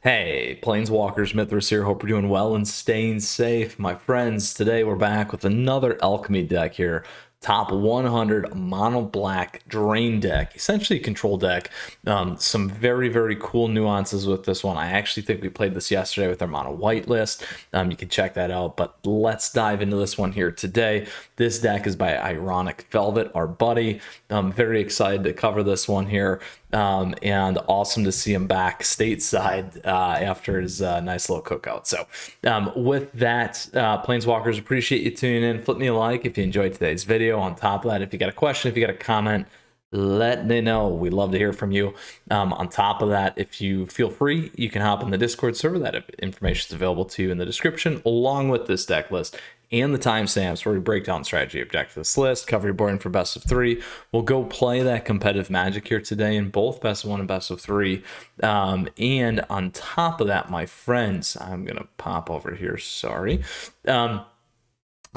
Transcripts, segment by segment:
Hey, Planeswalkers, Mythras here. Hope you're doing well and staying safe. My friends, today we're back with another Alchemy deck here. Top 100 mono black drain deck, essentially a control deck. Some very cool nuances with this one. I actually think we played this yesterday with our mono white list. You can check that out, but let's dive into this one here today. This deck is by Ironic Velvet, our buddy. I'm very excited to cover this one here. And awesome to see him back stateside after his nice little cookout. So with that, Planeswalkers, appreciate you tuning in. Flip me a like if you enjoyed today's video. On top of that, if you got a question, if you got a comment, let me know. We love to hear from you. On top of that, if you feel free, you can hop in the Discord server. That information is available to you in the description, along with this deck list and the timestamps where we break down strategy objectives of this list, cover your board for best of three. We'll go play that competitive Magic here today in both best of one and best of three. And on top of that, my friends, I'm going to pop over here. Sorry.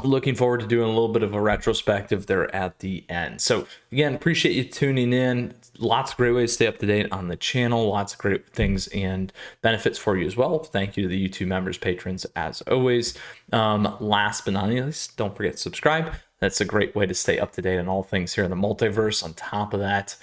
Looking forward to doing a little bit of a retrospective there at the end. So again, appreciate you tuning in. Lots of great ways to stay up to date on the channel. Lots of great things and benefits for you as well. Thank you to the YouTube members, patrons, as always. Last but not least, don't forget to subscribe. That's a great way to stay up to date on all things here in the multiverse. On top of that,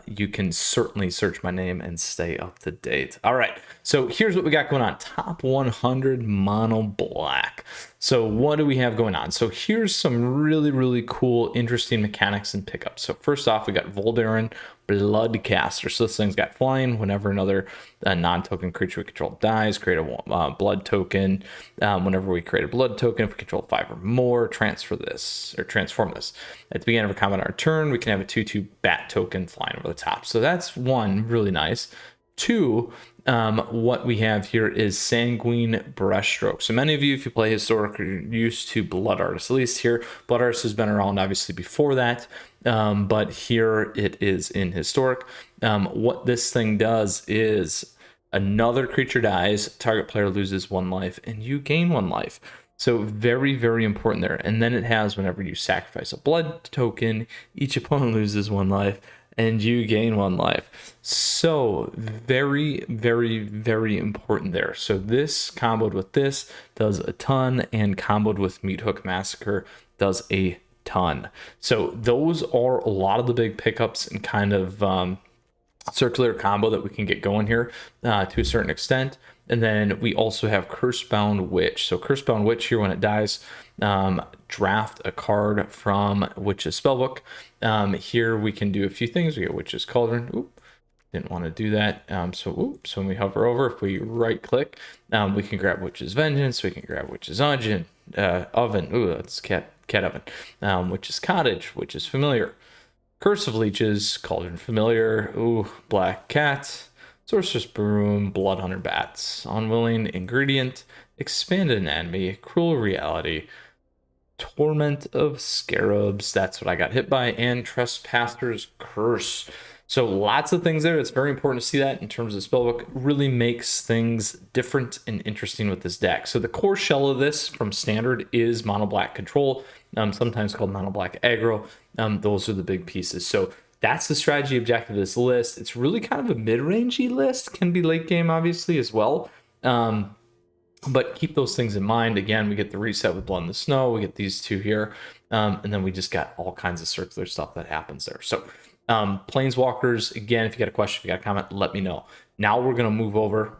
you can certainly search my name and stay up to date. All right, so here's what we got going on. Top 100 mono black. So what do we have going on? So here's some really cool, interesting mechanics and pickups. So first off, we got Voldaren Bloodcaster. So this thing's got flying. Whenever another non-token creature we control dies, create a blood token. Whenever we create a blood token, if we control 5 or more, transform this. At the beginning of a combat on our turn, we can have a 2/2 bat token flying over the top. So that's one, really nice. Two, what we have here is Sanguine Brushstroke. So many of you, if you play Historic, are used to Blood Artist. At least here, Blood Artist has been around obviously before that, but here it is in Historic. What this thing does is another creature dies, target player loses 1 life, and you gain 1 life. So very important there. And then it has whenever you sacrifice a blood token, each opponent loses 1 life and you gain 1 life. So very important there. So this comboed with this does a ton, and comboed with Meathook Massacre does a ton. So those are a lot of the big pickups and kind of circular combo that we can get going here to a certain extent. And then we also have Cursebound Witch. So Cursebound Witch here, when it dies, draft a card from Witch's Spellbook. Here we can do a few things. We get Witch's Cauldron. Oop, didn't want to do that. So when we hover over, if we right click, we can grab Witch's Vengeance. We can grab Witch's Oven. Ooh, that's cat oven. Witch's Cottage, Witch's Familiar. Curse of Leeches, Cauldron Familiar. Ooh, Black Cat. Sorcerer's Broom, Bloodhunter Bats, Unwilling Ingredient, Expanded Anatomy, Cruel Reality, Torment of Scarabs, that's what I got hit by, and Trespasser's Curse. So lots of things there. It's very important to see that in terms of the spellbook. Really makes things different and interesting with this deck. So the core shell of this from standard is mono black control, sometimes called mono black aggro. Those are the big pieces. So that's the strategy objective of this list. It's really kind of a mid-rangey list, can be late game obviously as well. But keep those things in mind. Again, we get the reset with Blood in the Snow. We get these two here. And then we just got all kinds of circular stuff that happens there. So Planeswalkers, again, if you got a question, if you got a comment, let me know. Now we're going to move over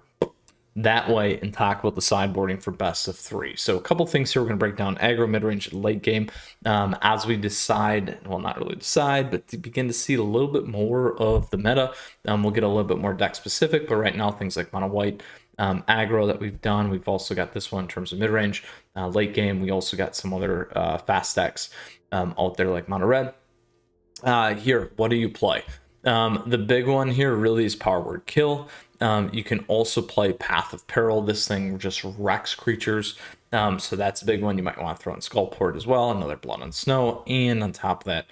that way and talk about the sideboarding for best of 3. So a couple things here. We're going to break down aggro, mid-range, and late game as we decide, well, not really decide, but to begin to see a little bit more of the meta. We'll get a little bit more deck specific, but right now things like mono white, aggro that we've done. We've also got this one in terms of mid-range. Late game, we also got some other fast decks out there like mono red. Here, what do you play? The big one here really is Power Word Kill. You can also play Path of Peril. This thing just wrecks creatures. So that's a big one. You might want to throw in Skullport as well, another Blood on Snow, and on top of that,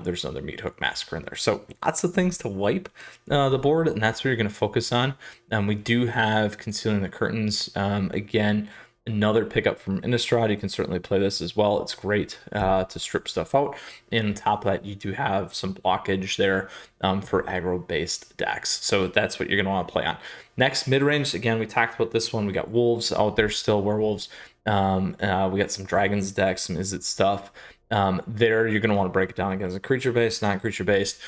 there's another Meathook Massacre in there. So lots of things to wipe the board, and that's what you're going to focus on. We do have Concealing the Curtains. Again, Another pickup from Innistrad. You can certainly play this as well. It's great to strip stuff out. And on top of that, you do have some blockage there for aggro-based decks. So that's what you're going to want to play on. Next, mid-range. Again, we talked about this one. We got Wolves out there still, Werewolves. We got some Dragons decks, some Izzet stuff. There, you're going to want to break it down against a creature-based, non-creature-based.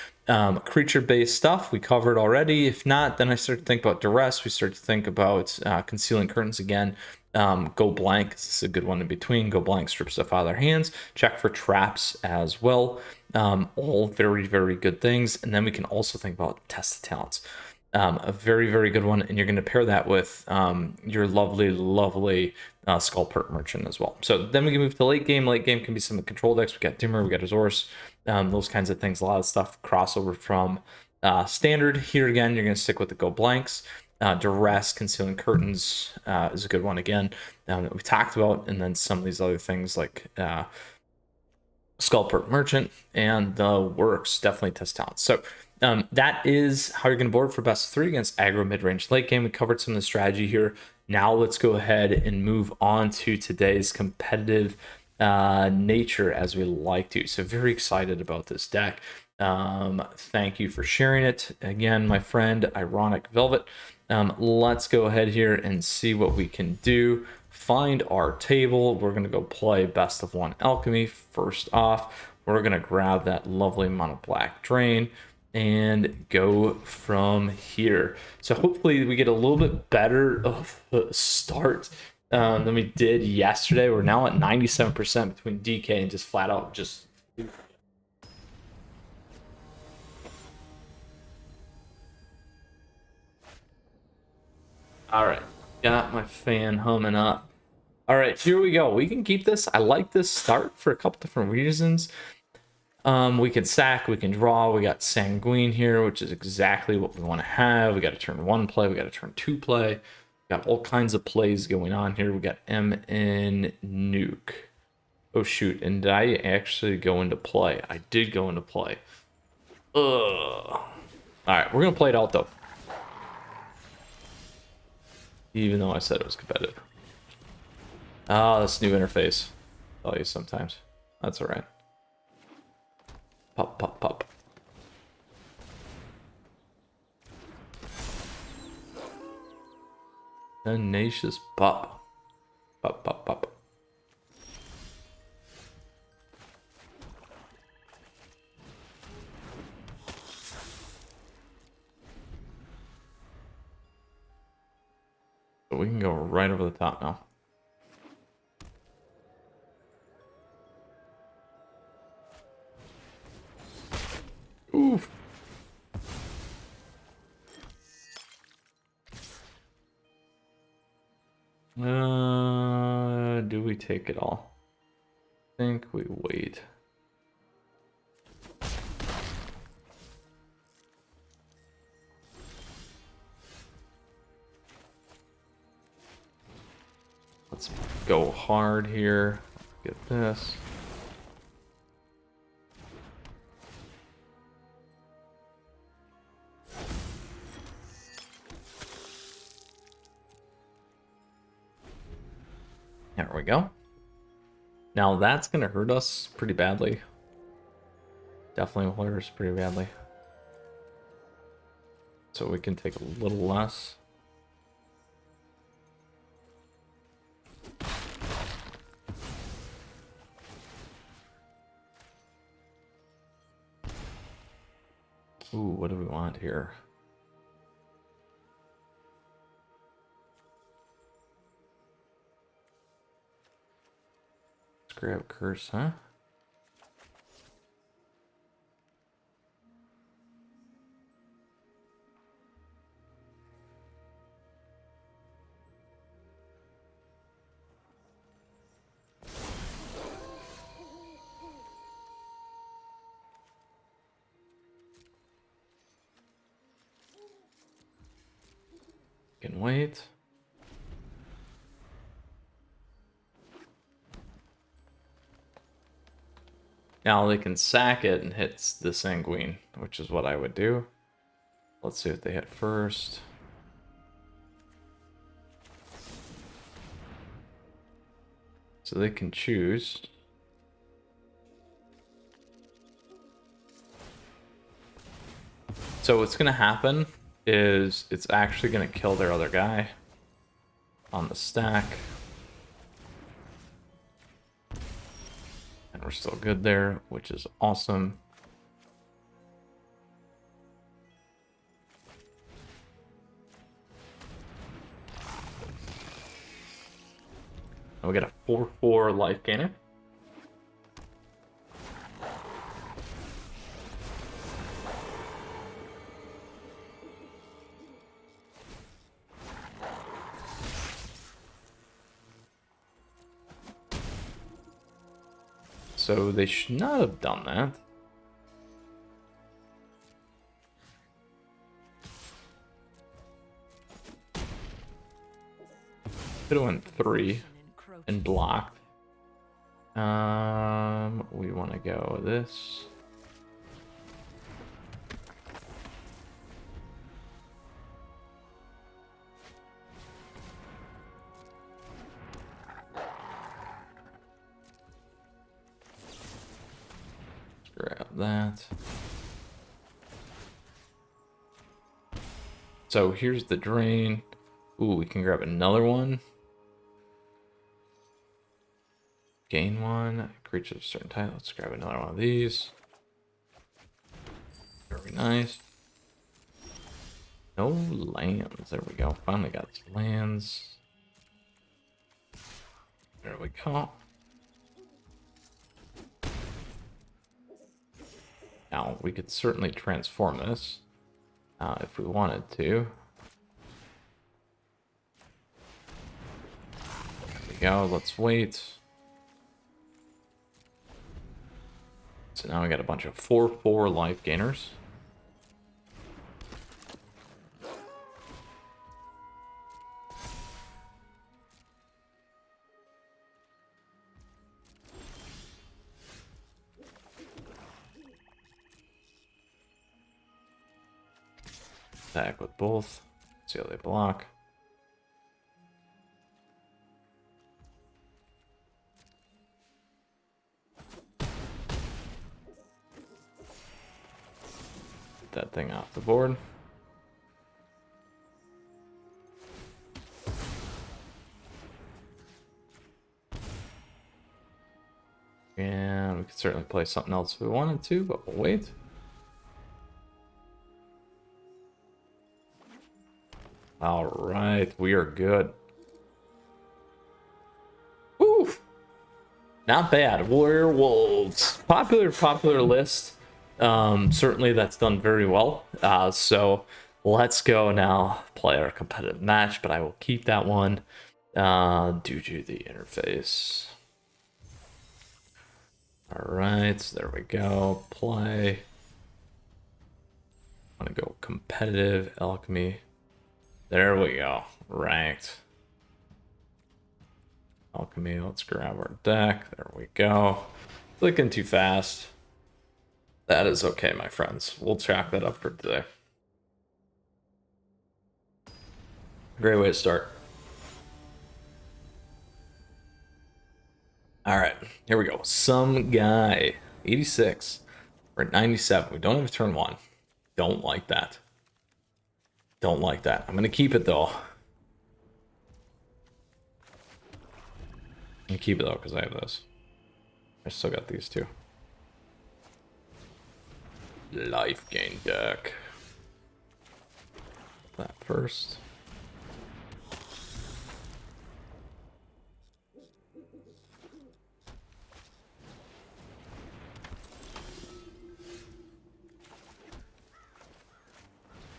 Creature-based stuff we covered already. If not, then I start to think about Duress. We start to think about Concealing Curtains again. Go blank, this is a good one in between. Go blank, strip stuff out of their hands. Check for traps as well. All very, very good things. And then we can also think about Test the Talents. A very, very good one. And you're going to pair that with your lovely, lovely Skullpert Merchant as well. So then we can move to late game. Late game can be some of the control decks. We got Dimir, we got Azorius, those kinds of things. A lot of stuff crossover from standard. Here again, you're going to stick with the Go Blanks. Duress, Concealing Curtains is a good one again that we talked about, and then some of these other things like Skullpert Merchant and the works, definitely Test Talents. So that is how you're going to board for best of 3 against aggro mid-range late game. We covered some of the strategy here. Now let's go ahead and move on to today's competitive nature as we like to. So very excited about this deck. Thank you for sharing it again, my friend Ironic Velvet. Let's go ahead here and see what we can do. Find our table. We're going to go play best of 1 Alchemy. First off, we're going to grab that lovely mono black drain and go from here. So hopefully we get a little bit better of a start than we did yesterday. We're now at 97% between DK and just flat out just... All right, got my fan humming up. All right, here we go. We can keep this. I like this start for a couple different reasons. We can sack, we can draw. We got Sanguine here, which is exactly what we want to have. We got a turn 1 play, we got a turn 2 play. We got all kinds of plays going on here. We got MN Nuke. Oh shoot, and did I actually go into play? I did go into play. Ugh. All right, we're gonna play it out though. Even though I said it was competitive. Ah, this new interface. I'll tell you sometimes. That's all right. Pop, pop, pop. Tenacious pop. Pop, pop, pop. So we can go right over the top now. Oof. Do we take it all? I think we wait. Let's go hard here. Get this. There we go. Now that's going to hurt us pretty badly. Definitely will hurt us pretty badly. So we can take a little less. Ooh, what do we want here? Let's grab Curse, huh? Can wait. Now they can sack it and hits the Sanguine, which is what I would do. Let's see what they hit first. So they can choose. So what's going to happen is it's actually going to kill their other guy on the stack. And we're still good there, which is awesome. And we got a 4/4 life gainer. So they should not have done that. Could have went 3 and blocked. We want to go with this. Grab that. So here's the drain. Ooh, we can grab another one. Gain 1. Creatures of a certain type. Let's grab another one of these. Very nice. No lands. There we go. Finally got some lands. There we go. Now, we could certainly transform this if we wanted to. There we go. Let's wait. So now we got a bunch of 4/4 life gainers. Attack with both. See how they block. Get that thing off the board. And we could certainly play something else if we wanted to, but we'll wait. All right, we are good. Woo! Not bad. Werewolves. Popular list. Certainly that's done very well. So let's go now play our competitive match, but I will keep that one due to the interface. All right, so there we go. Play. I want to go competitive, Alchemy. There we go. Ranked. Alchemy, let's grab our deck. There we go. Clicking too fast. That is okay, my friends. We'll chalk that up for today. Great way to start. All right, here we go. Some guy, 86. We're at 97. We don't have a turn 1. Don't like that. Don't like that. I'm going to keep it, though. I'm going to keep it, though, because I have this. I still got these two. Lifegain deck. That first.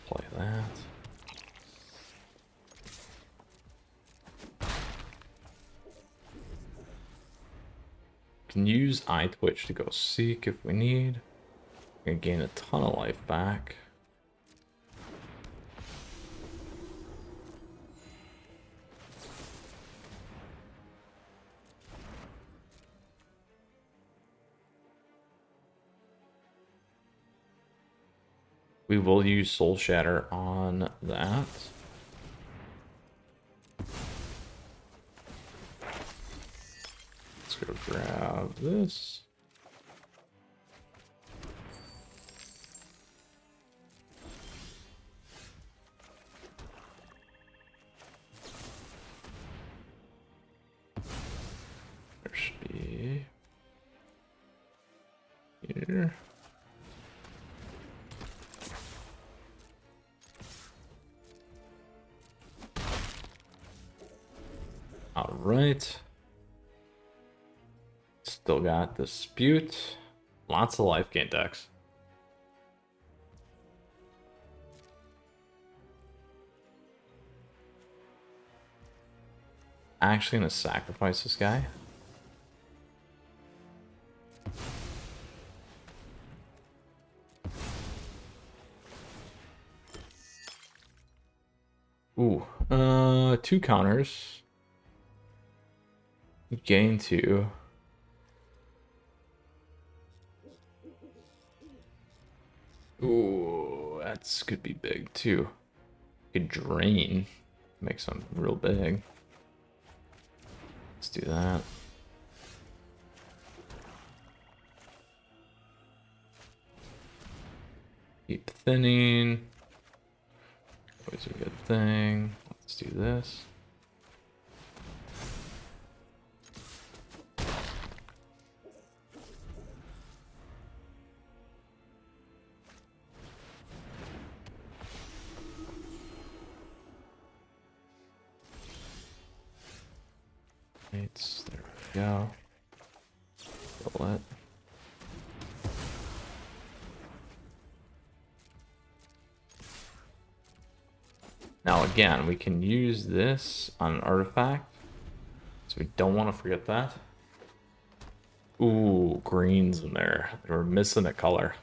Play that. Can use iTwitch to go seek if we need. We're gonna gain a ton of life back. We will use Soul Shatter on that. go grab this. There should be here. All right. Still got Dispute. Lots of Lifegain decks. Actually gonna sacrifice this guy. Ooh, 2 counters. Gain 2. Ooh, that's could be big too. Could drain, make some real big. Let's do that. Keep thinning. Always a good thing. Let's do this. There we go. Fill it. Now again, we can use this on an artifact, so we don't want to forget that. Ooh, green's in there. We're missing a color.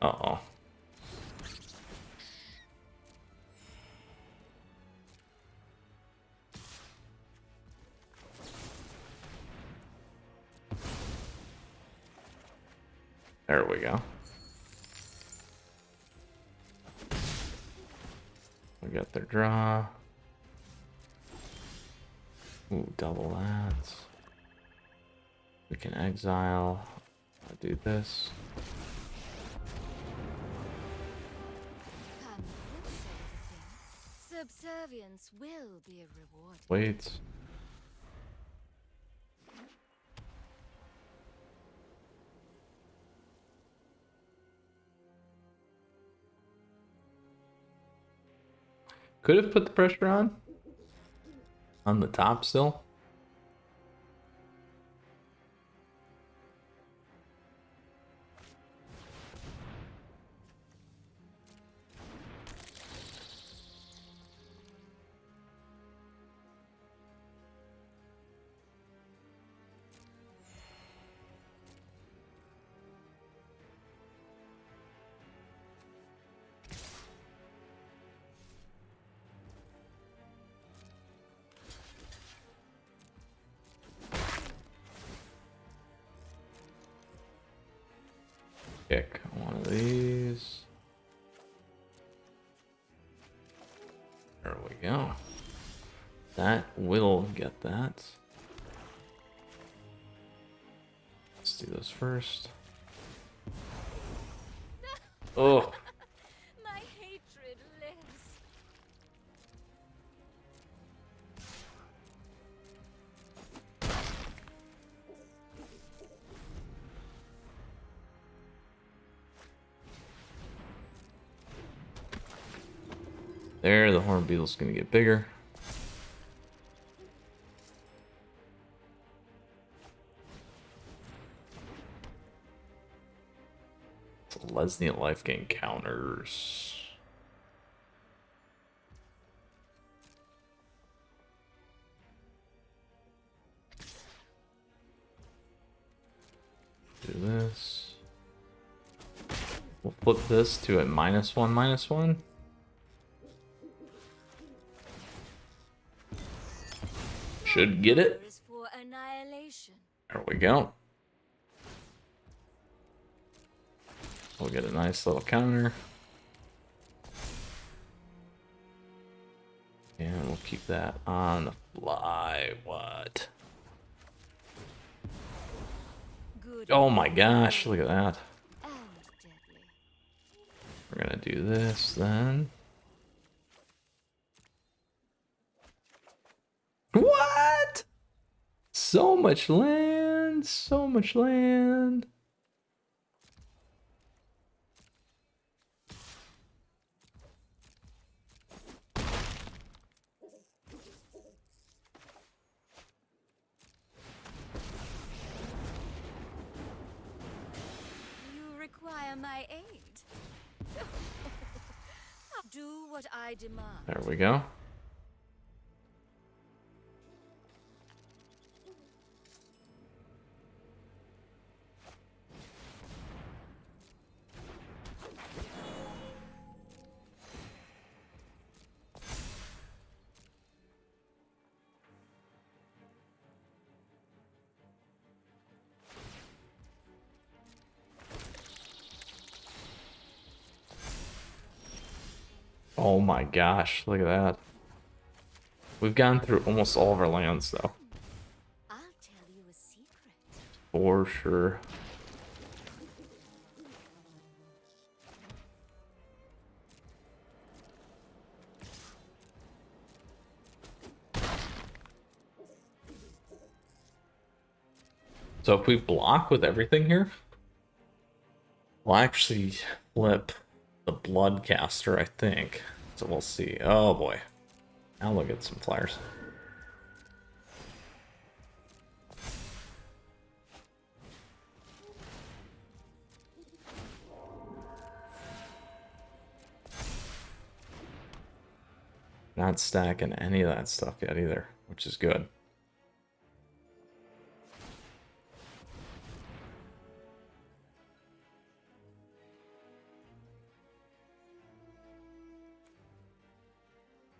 Uh-oh. There we go. We got their draw. Ooh, double that. We can exile. I'll do this. Subservience will be a reward. Wait. Could have put the pressure on the top still. Pick one of these. There we go. That will get that. Let's do this first. Oh. My hatred lives. There, the horn beetle's gonna get bigger. Selesnya Lifegain counters. Do this. We'll flip this to a -1/-1. Should get it. There we go. We'll get a nice little counter. And we'll keep that on the fly. What? Oh my gosh, look at that. and deadly. We're gonna do this then. What? So much land, so much land. You require my aid. Do what I demand. There we go. Oh my gosh, look at that. We've gone through almost all of our lands though. I'll tell you a secret. For sure. So if we block with everything here, we'll actually flip the Bloodcaster, I think. So we'll see. Oh boy. Now look at some flyers. Not stacking any of that stuff yet either, which is good.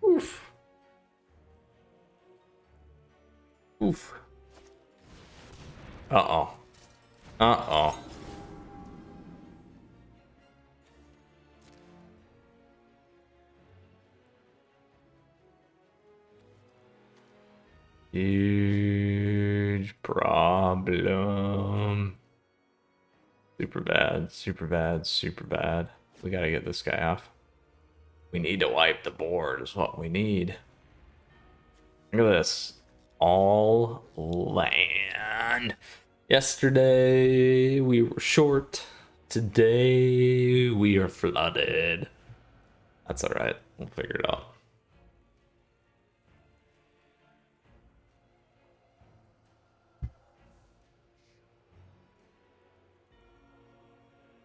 Oof. Oof. Uh-oh. Uh-oh. Huge problem. Super bad, super bad, super bad. We gotta get this guy off. We need to wipe the board is what we need. Look at this. All land. Yesterday we were short. Today we are flooded. That's alright. We'll figure it out.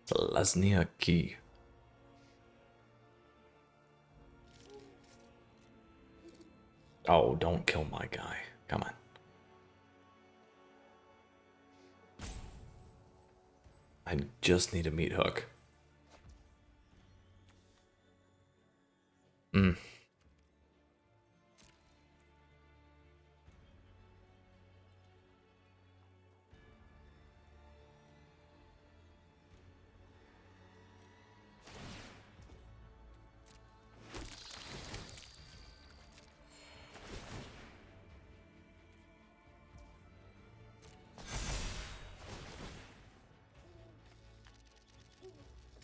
Selesnya key. Oh, don't kill my guy. Come on. I just need a meat hook.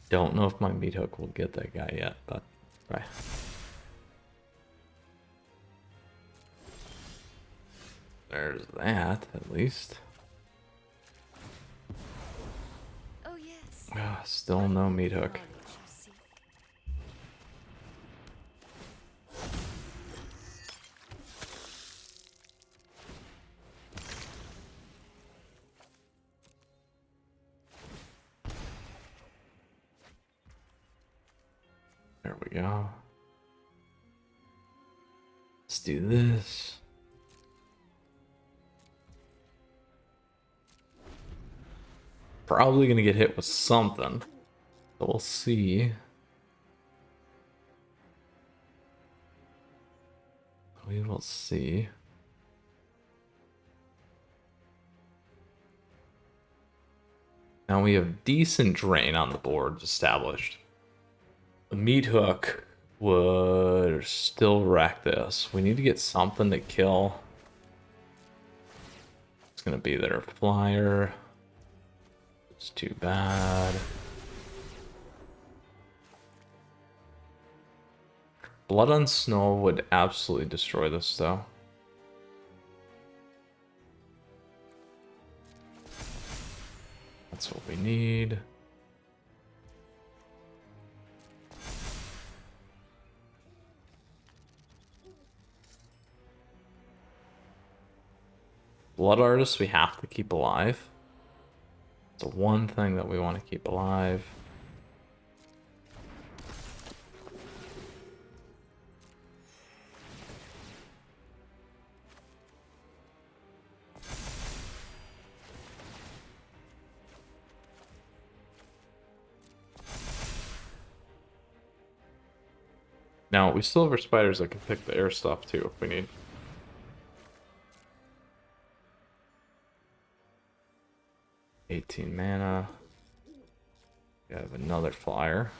Don't know if my meat hook will get that guy yet, but right. There's that, at least. Oh yes. Still no meat hook. Knowledge, you see. There we go. Let's do this. Probably gonna get hit with something. So we'll see. We will see. Now we have decent drain on the board established. The meat hook would still wreck this. We need to get something to kill. It's gonna be their flyer. It's too bad. Blood on Snow would absolutely destroy this, though. That's what we need. Blood Artist we have to keep alive. It's the one thing that we want to keep alive. Now, we still have our spiders that can pick the air stuff too if we need. $18 mana. We have another flyer.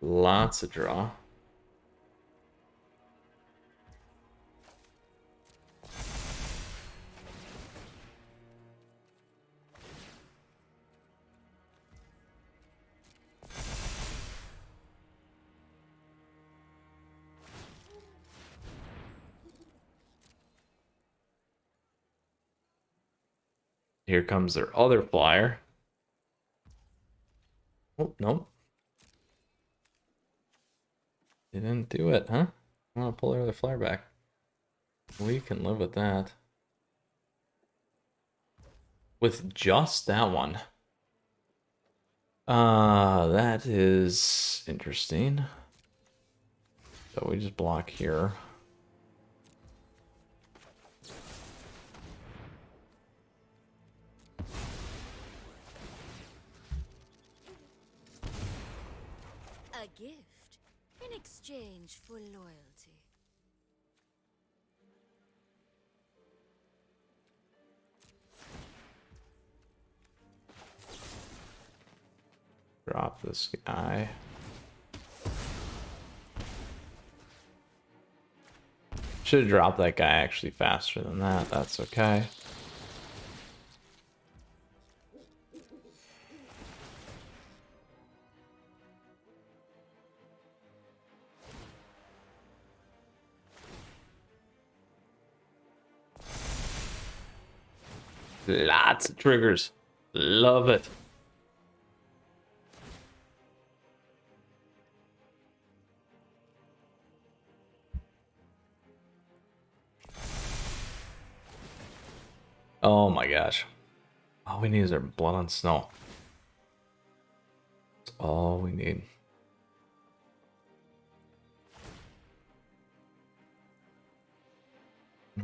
Lots of draw. Here comes their other flyer. Oh, nope. They didn't do it, huh? I want to pull their other flyer back. We can live with that. With just that one. That is interesting. So we just block here. A gift in exchange for loyalty. Drop this guy. Should have dropped that guy actually faster than that. That's okay. Lots of triggers. Love it. Oh my gosh. All we need is our Blood on Snow. That's all we need.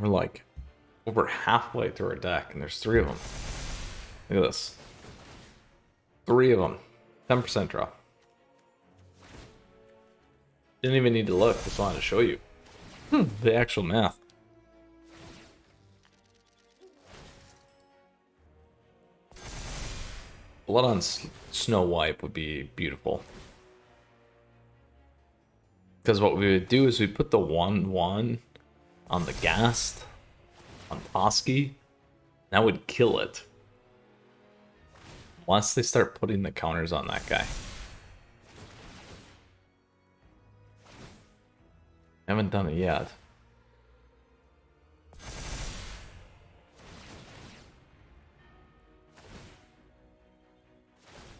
We're like over halfway through our deck, and there's 3 of them. Look at this. 3 of them. 10% draw. Didn't even need to look, just wanted to show you. The actual math. Blood on Snow White would be beautiful. Because what we would do is we put the 1/1 on the Ghast, on Toski. That would kill it. Once they start putting the counters on that guy. Haven't done it yet.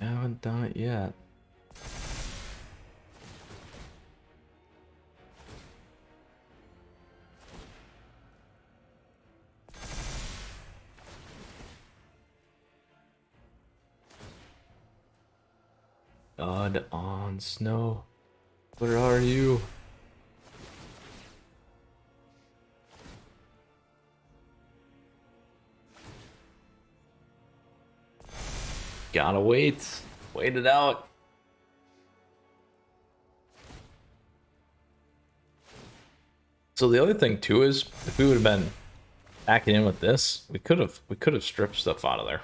Haven't done it yet. God on Snow. Where are you? Gotta wait. Wait it out. So the other thing too is if we would have been backing in with this, we could have stripped stuff out of there.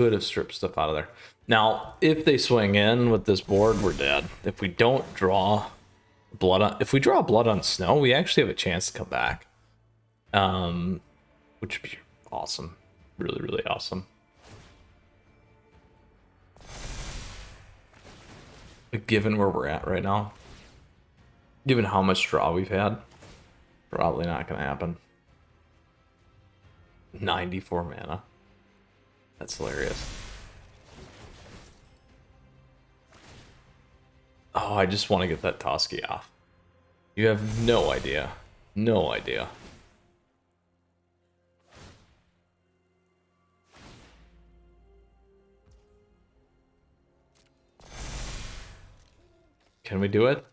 could have stripped stuff out of there. Now, if they swing in with this board, we're dead. If we don't draw if we draw blood on snow, we actually have a chance to come back. Which would be awesome. Really, really awesome. But given where we're at right now, given how much draw we've had, probably not going to happen. 94 mana. That's hilarious. Oh, I just want to get that Toski off. You have no idea. No idea. Can we do it?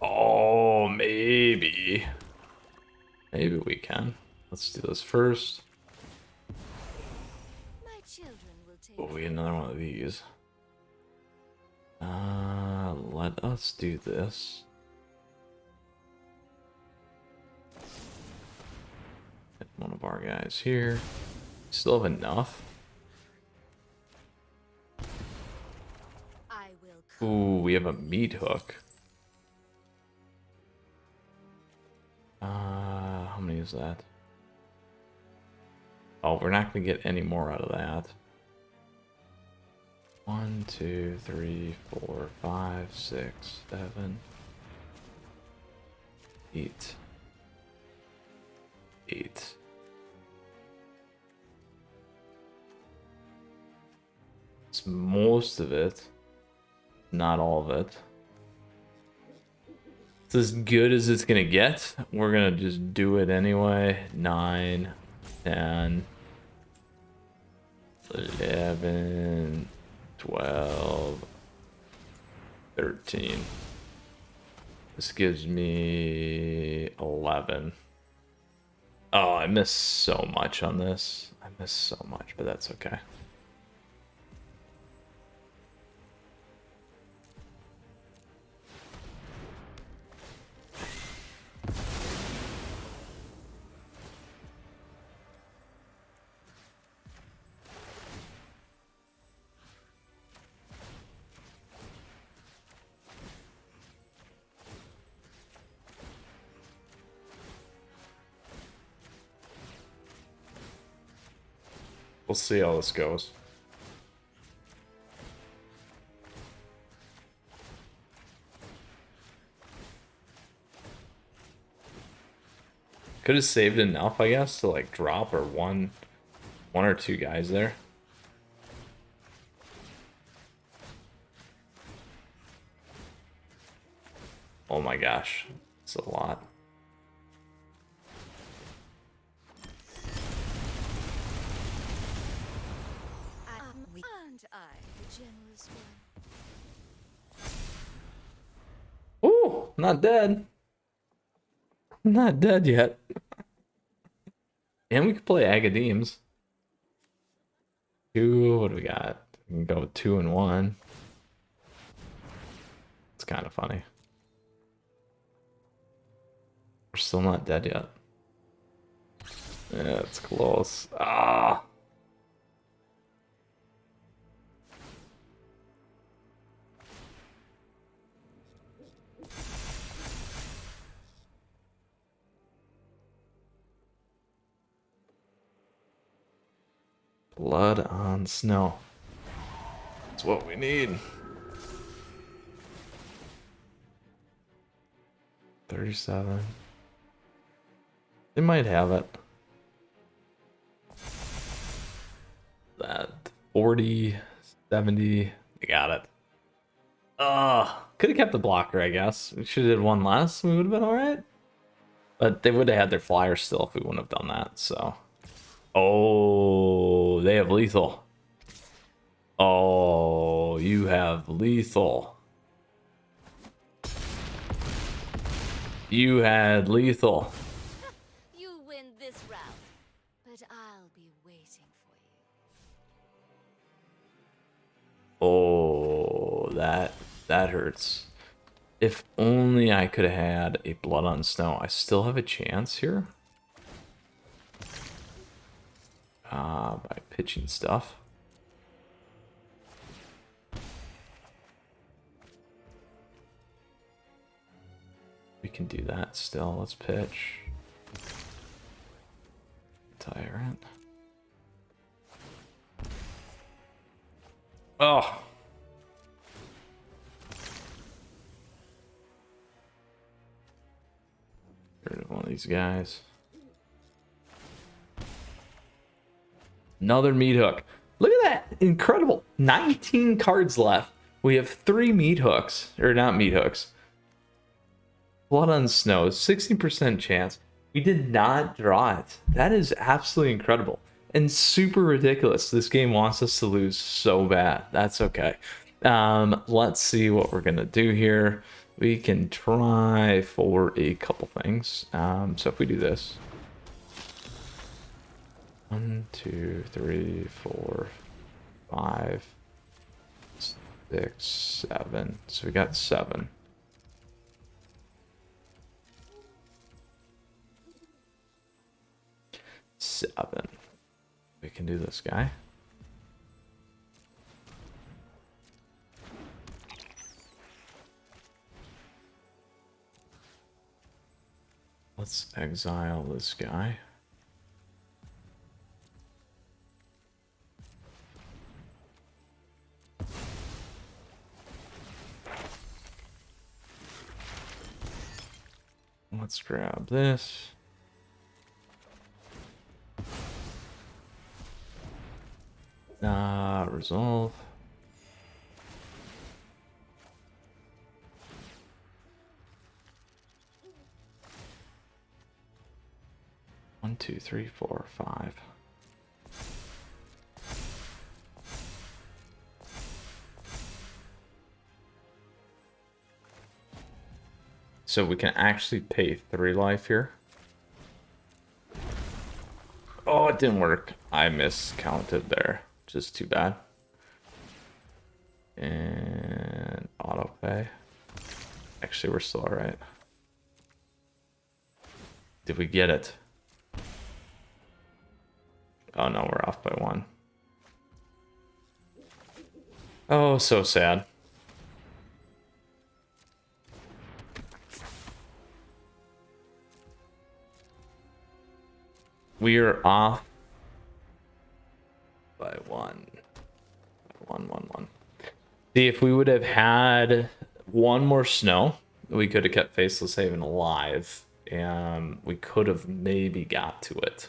Oh, maybe. Maybe we can. Let's do this first. My children will take Oh, we get another one of these. Let us do this. Get one of our guys here. Still have enough. I will Ooh, we have a meat hook. How many is that? Oh, we're not gonna get any more out of that. 1, 2, 3, 4, 5, 6, 7, 8. 8. It's most of it. Not all of it. It's as good as it's gonna get. We're gonna just do it anyway. 9, 10, 11, 12, 13. This gives me 11. Oh, I missed so much on this. I missed so much, but that's okay. We'll see how this goes. Could have saved enough, I guess, to like drop or one or two guys there. Oh my gosh, it's a lot. Aren't I the generous one? Ooh, not dead. Not dead yet. And we could play Agadeems. What do we got? We can go with 2 and 1. It's kind of funny. We're still not dead yet. Yeah, it's close. Ah. Blood on snow. That's what we need. 37. They might have it. That 40, 70. They got it. Could have kept the blocker, I guess. We should have did one less. We would have been alright. But they would have had their flyer still if we wouldn't have done that, so. Oh, they have lethal. Oh, you have lethal. You had lethal. You win this round, but I'll be waiting for you. Oh, that hurts. If only I could have had a blood on snow. I still have a chance here. by pitching stuff. We can do that still. Let's pitch. Tyrant. Oh. Get rid of one of these guys. Another meat hook. Look at that. Incredible. 19 cards left. We have 3 meat hooks. Or not meat hooks. Blood on Snow. 60% chance. We did not draw it. That is absolutely incredible. And super ridiculous. This game wants us to lose so bad. That's okay. Let's see what we're going to do here. We can try for a couple things. So if we do this. 1, 2, 3, 4, 5, 6, 7. So we got 7. We can do this guy. Let's exile this guy. Let's grab this. Resolve. One, 2, 3, 4, 5. So we can actually pay 3 life here. Oh, it didn't work. I miscounted there. Just too bad. And auto pay. Actually, we're still alright. Did we get it? Oh no, we're off by 1. Oh, so sad. We are off by 1. 1, 1, 1. See, if we would have had 1 more snow, we could have kept Faceless Haven alive, and we could have maybe got to it.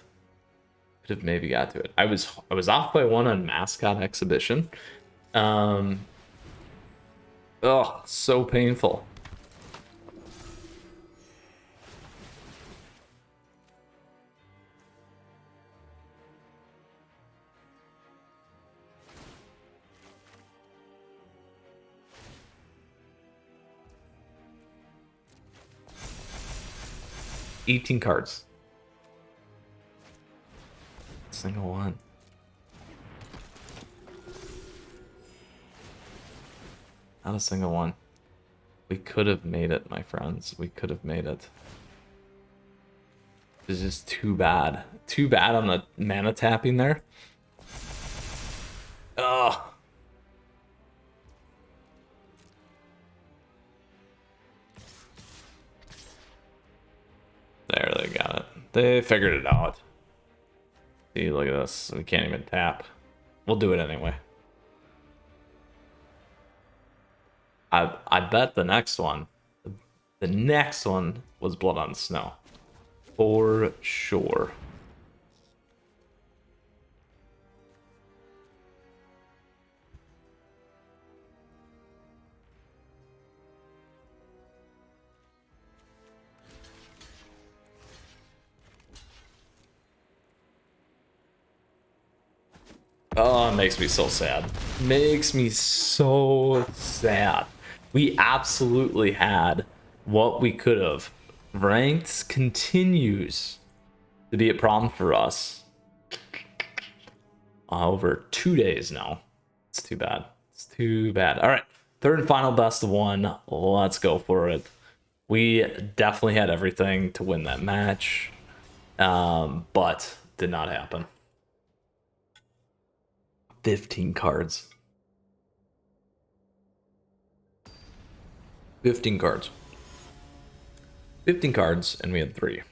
I was off by 1 on Mascot Exhibition. Oh, so painful. $18 cards. Single one. Not a single one. We could have made it, my friends. We could have made it. This is just too bad. Too bad on the mana tapping there. Ugh. There, they got it. They figured it out. See, look at this. We can't even tap. We'll do it anyway. I bet the next one was Blood on Snow. For sure. Oh, it makes me so sad. Makes me so sad. We absolutely had what we could have. Ranked continues to be a problem for us. Over 2 days now. It's too bad. It's too bad. All right. Third and final best of 1. Let's go for it. We definitely had everything to win that match. But did not happen. 15 cards. 15 cards. 15 cards, and we had 3.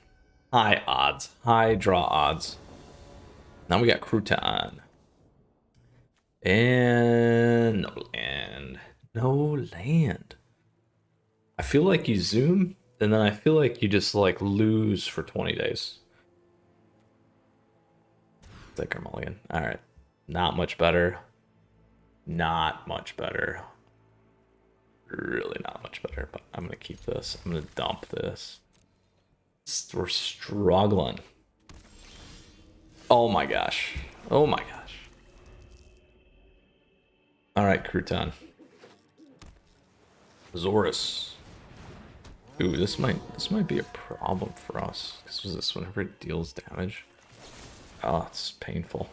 High odds. High draw odds. Now we got Crouton. And no land. No land. I feel like you zoom, and then I feel like you just like lose for 20 days. Thicker mulligan. Alright. Not much better. Not much better. Really not much better, but I'm gonna keep this. I'm gonna dump this. We're struggling. Oh my gosh. Oh my gosh. Alright, Crouton. Azorius. Ooh, this might be a problem for us. Because was this whenever it deals damage? Oh, it's painful.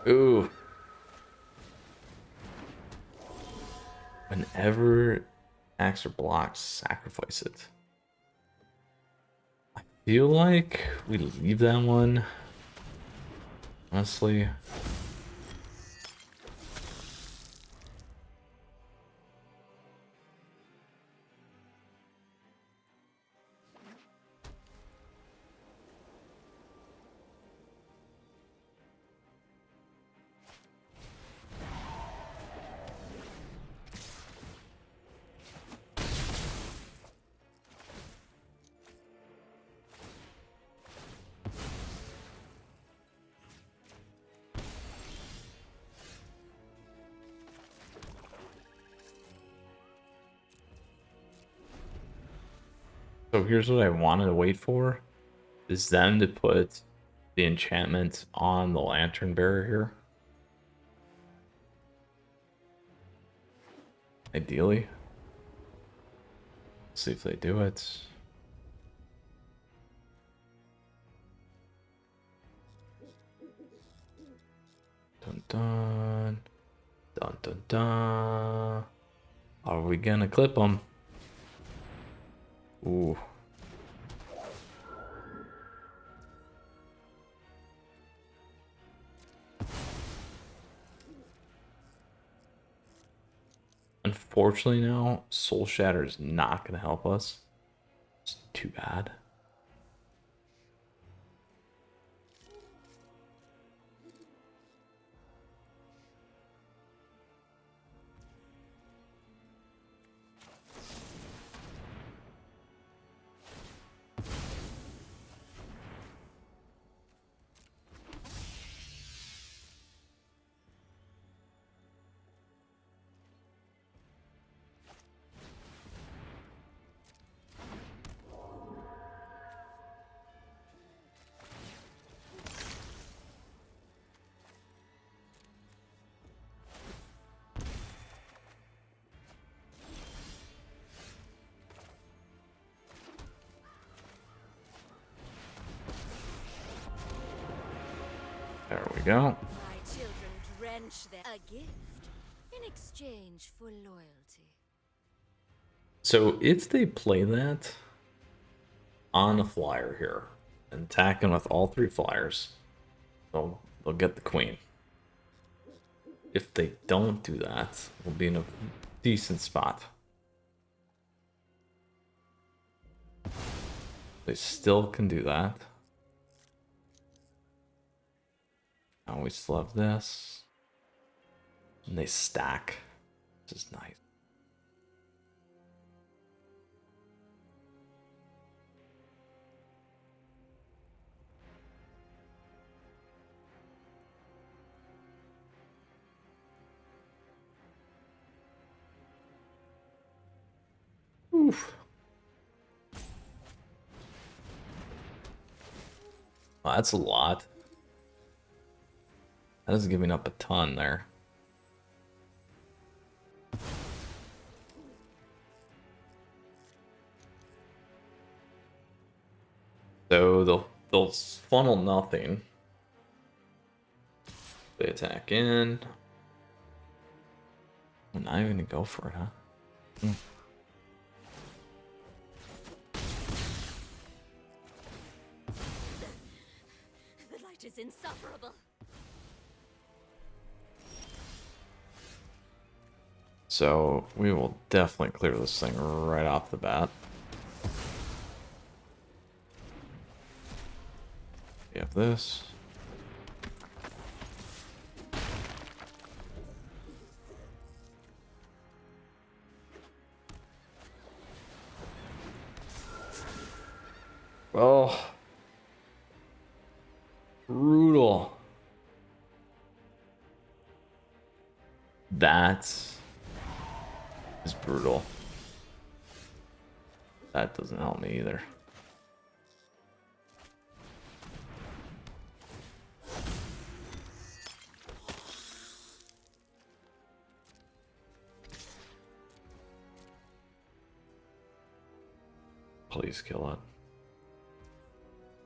Ooh. Whenever attacks or blocks, sacrifice it. I feel like we leave that one. Honestly. So here's what I wanted to wait for, is them to put the enchantment on the Lantern Bearer here. Ideally. Let's see if they do it. Dun dun. Dun dun dun. Are we gonna clip them? Ooh. Unfortunately now, Soul Shatter is not going to help us. It's too bad. There we go. My children drench their a gift in exchange for loyalty. So if they play that on a flyer here and attacking with all 3 flyers, they'll get the queen. If they don't do that, we'll be in a decent spot. They still can do that. Now we still have this. And they stack, which is nice. Oof. Well, that's a lot. That is giving up a ton there. So they'll funnel nothing. They attack in. I'm not even gonna go for it, huh? The light is insufferable. So we will definitely clear this thing right off the bat. We have this. Oh, brutal. That is brutal. That doesn't help me either. Please kill it.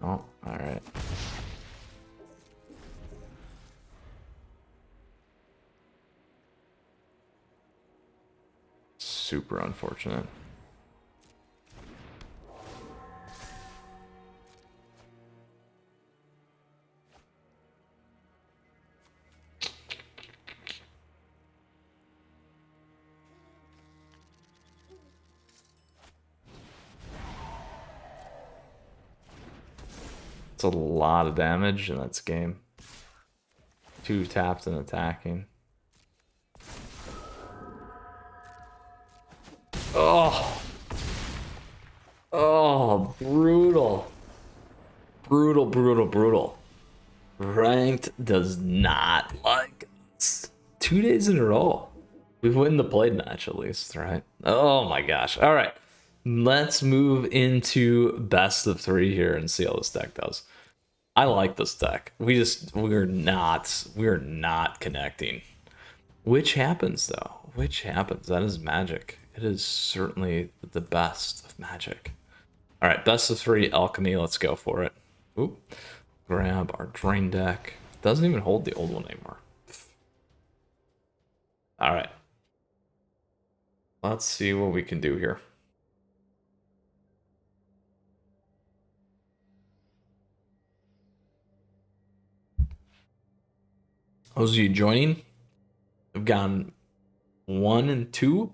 Oh, alright. Super unfortunate. It's a lot of damage in that game. 2 tapped and attacking. Oh. Oh, brutal. Brutal, brutal, brutal. Ranked does not like us. 2 days in a row. We win the played match at least, right? Oh my gosh. All right. Let's move into best of 3 here and see how this deck does. I like this deck. We're not connecting. Which happens though? Which happens? That is Magic. It is certainly the best of Magic. All right, best of 3 Alchemy. Let's go for it. Oop. Grab our Drain deck. Doesn't even hold the old one anymore. All right. Let's see what we can do here. Those of you joining, I've gone 1 and 2.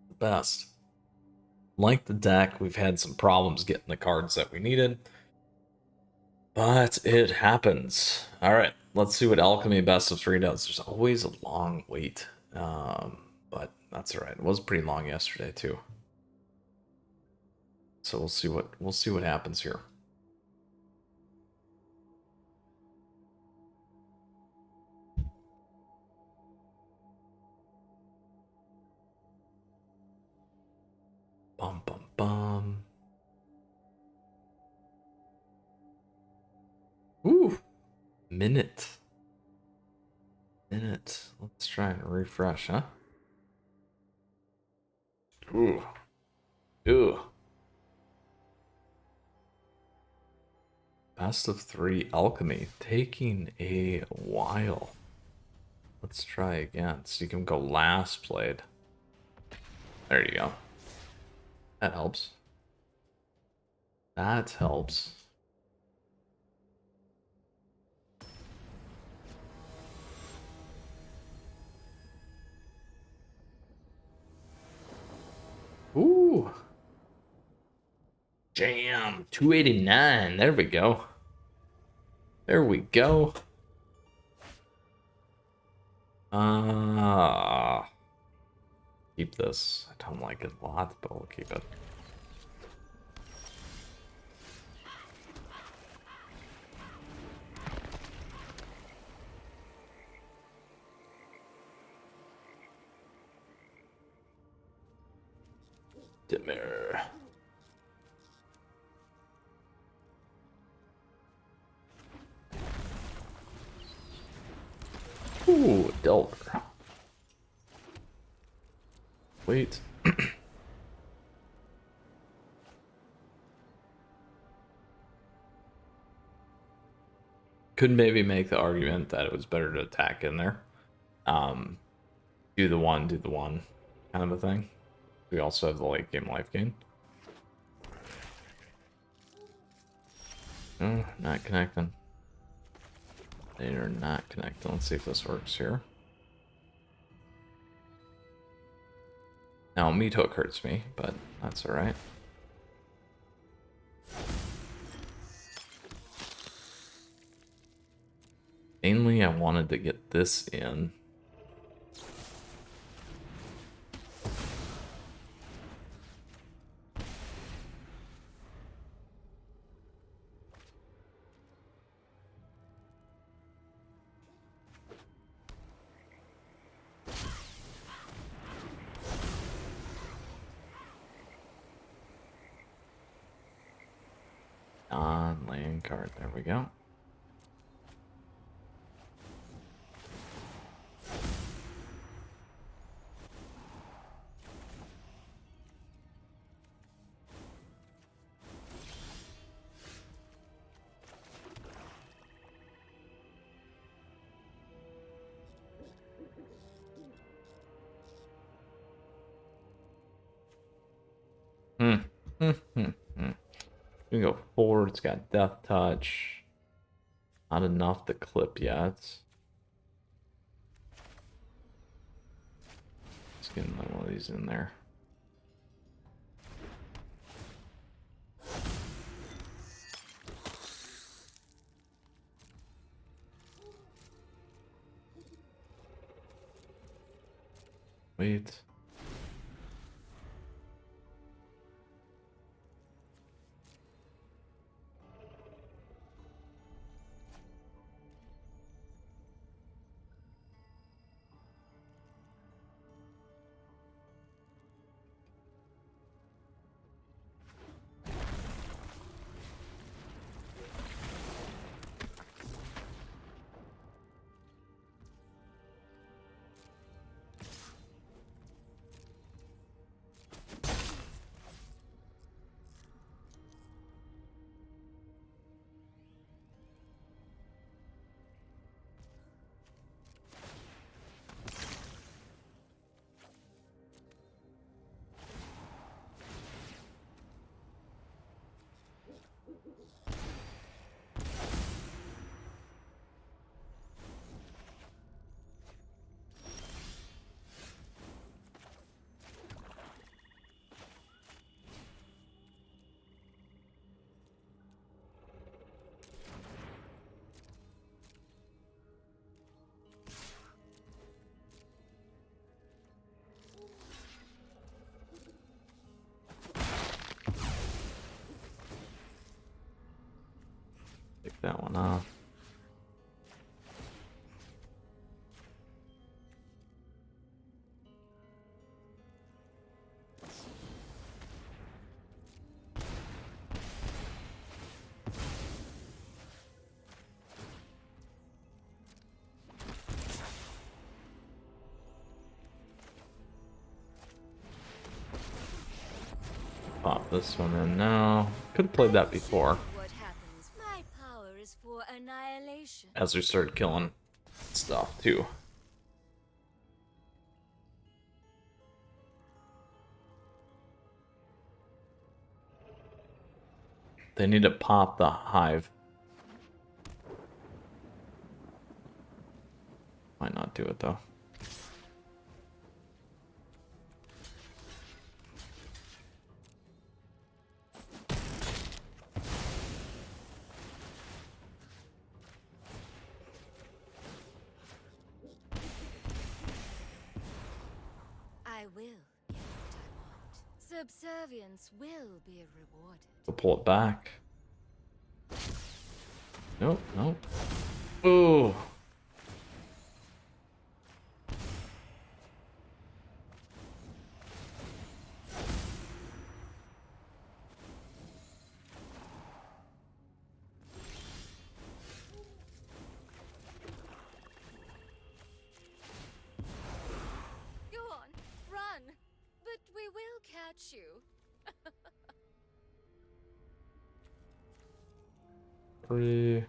The best. Like the deck, we've had some problems getting the cards that we needed. But it happens. All right, let's see what Alchemy best of 3 does. There's always a long wait. But that's all right. It was pretty long yesterday too. So we'll see what happens here. Bum bum bum. Ooh. Minute. Let's try and refresh, huh? Ooh. Ooh. Best of 3 Alchemy. Taking a while. Let's try again. So you can go last played. There you go. That helps. That helps. Ooh. Jam. 289. There we go. There we go. Keep this. I don't like it a lot, but we'll keep it. Dimir. Ooh, Delver. Wait. Could maybe make the argument that it was better to attack in there. do the one kind of a thing. We also have the late game life gain. Oh, not connecting. They are not connecting. Let's see if this works here. Now, meat hook hurts me, but that's alright. Mainly, I wanted to get this in. Non-land card, there we go. We can go forward. It's got Death Touch. Not enough to clip yet. Let's get one of these in there. Wait. Take that one off. Pop this one in now. Could have played that before. What happens? My power is for annihilation. As we started killing stuff too. They need to pop the hive. Might not do it though. I will get what I want. Subservience will be rewarded. We'll pull it back. Nope, nope. Ooh. Go on, run. But we will catch you. Three.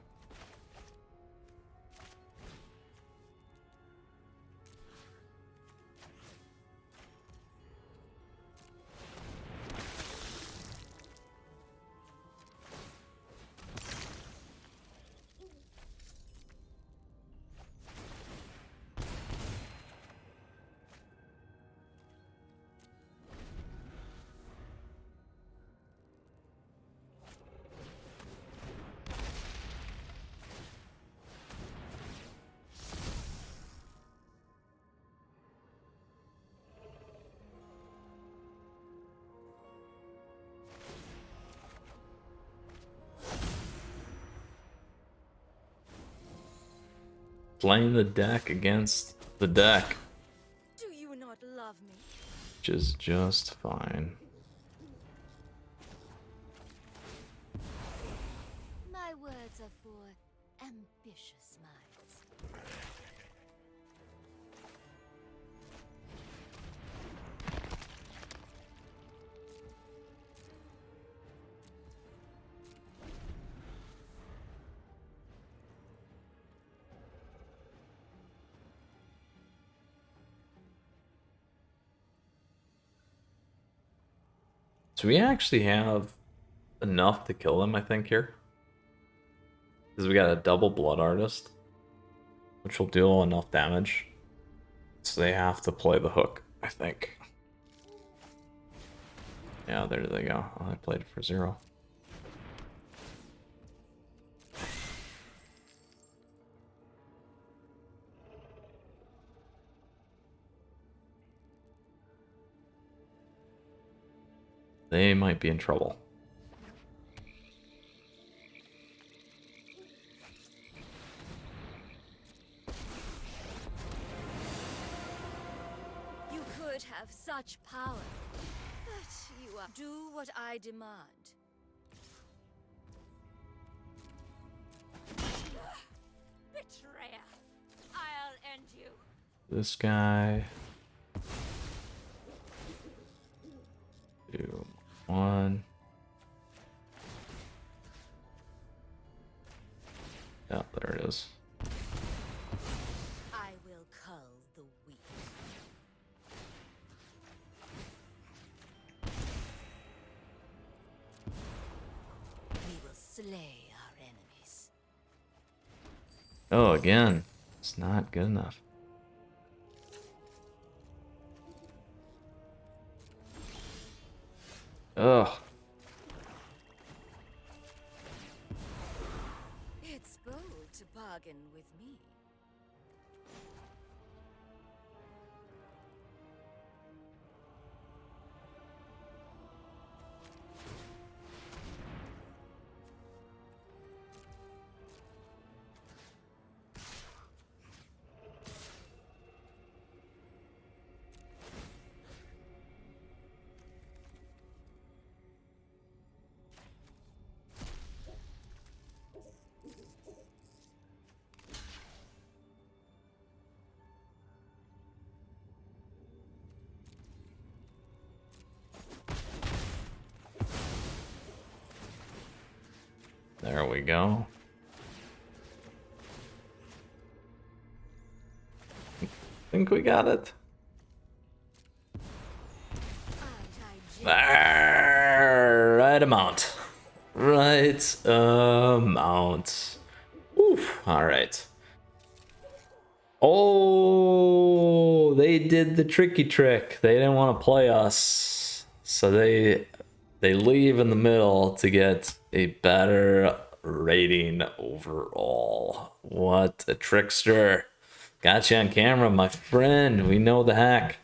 playing the deck against the deck, Do you not love me? which is just fine. My words are for ambitious minds. So we actually have enough to kill them, I think, here. Because we got a double Blood Artist, which will deal enough damage. So they have to play the hook, I think. Yeah, there they go. Oh, I played it for 0. They might be in trouble. You could have such power, but you are. Do what I demand. Betrayer! I'll end you. This guy. 2, 1. Yeah, there it is. I will cull the weak. We will slay our enemies. Oh, again. It's not good enough. Ugh. It's bold to bargain with me. There we go. Think we got it. Right amount. Right amount. Oof. All right. Oh, they did the tricky trick. They didn't want to play us, so they leave in the middle to get a better rating overall. What a trickster. Got you on camera, my friend. We know the hack.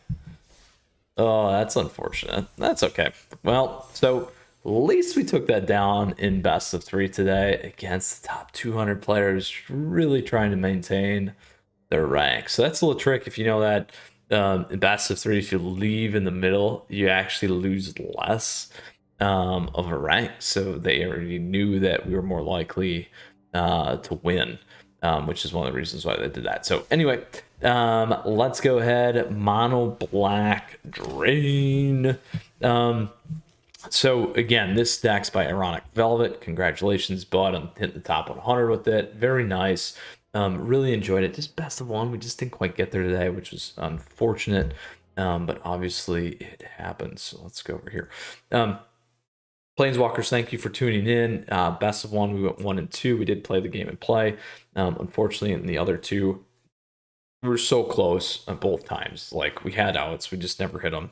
Oh, that's unfortunate. That's okay. Well, so at least we took that down in best of 3 today against the top 200 players, really trying to maintain their rank. So that's a little trick. If you know that in best of 3, if you leave in the middle, you actually lose less of a rank. So they already knew that we were more likely to win, which is one of the reasons why they did that. So anyway, let's go ahead. Mono black drain. So again, this deck's by Ironic Velvet. Congratulations, bud, on hitting the top 100 with it. Very nice. Really enjoyed it. Just best of 1. We just didn't quite get there today, which was unfortunate. But obviously it happens. So let's go over here. Planeswalkers, thank you for tuning in. Best of 1, we went 1 and 2. We did play the game and play. Unfortunately, in the other 2, we were so close on both times. Like, we had outs, we just never hit them,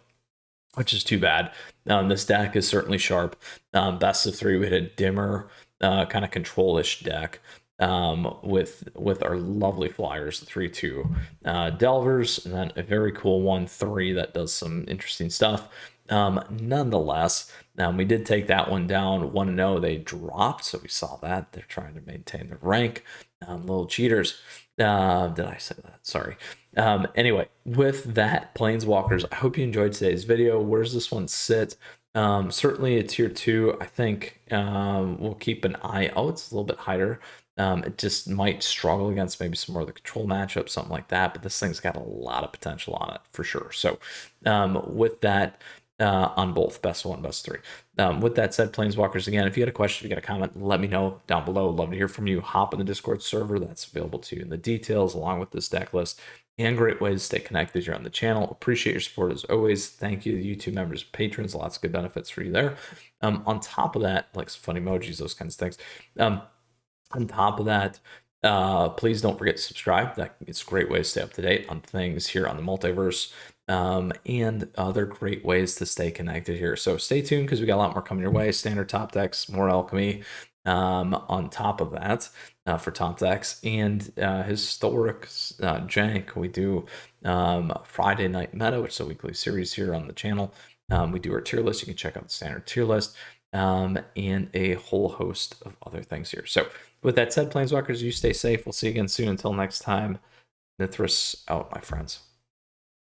which is too bad. This deck is certainly sharp. Best of 3, we had a Dimir kind of control-ish deck. with our lovely flyers, the 3/2 Delvers, and then a very cool 1/3 that does some interesting stuff. Nonetheless, we did take that one down 1-0. They dropped, so we saw that they're trying to maintain their rank. Little cheaters. Did I say that? Sorry. Anyway, with that, Planeswalkers, I hope you enjoyed today's video. Where does this one sit? Certainly a tier 2. I think we'll keep an eye. Oh, it's a little bit higher. It just might struggle against maybe some more of the control matchups, something like that. But this thing's got a lot of potential on it for sure. So with that, on both best 1, best 3. With that said, Planeswalkers, again, if you had a question, if you got a comment, let me know down below. Love to hear from you. Hop in the Discord server that's available to you in the details, along with this deck list, and great ways to stay connected here on the channel. Appreciate your support as always. Thank you to the YouTube members, patrons. Lots of good benefits for you there. On top of that, like some fun emojis, those kinds of things. On top of that, please don't forget to subscribe. It's a great way to stay up to date on things here on the multiverse, and other great ways to stay connected here. So stay tuned because we got a lot more coming your way. Standard top decks, more alchemy. On top of that, for top decks and historic jank, we do Friday Night Meta, which is a weekly series here on the channel. We do our tier list. You can check out the standard tier list, and a whole host of other things here. So with that said, Planeswalkers, you stay safe. We'll see you again soon. Until next time, Mythras out, my friends.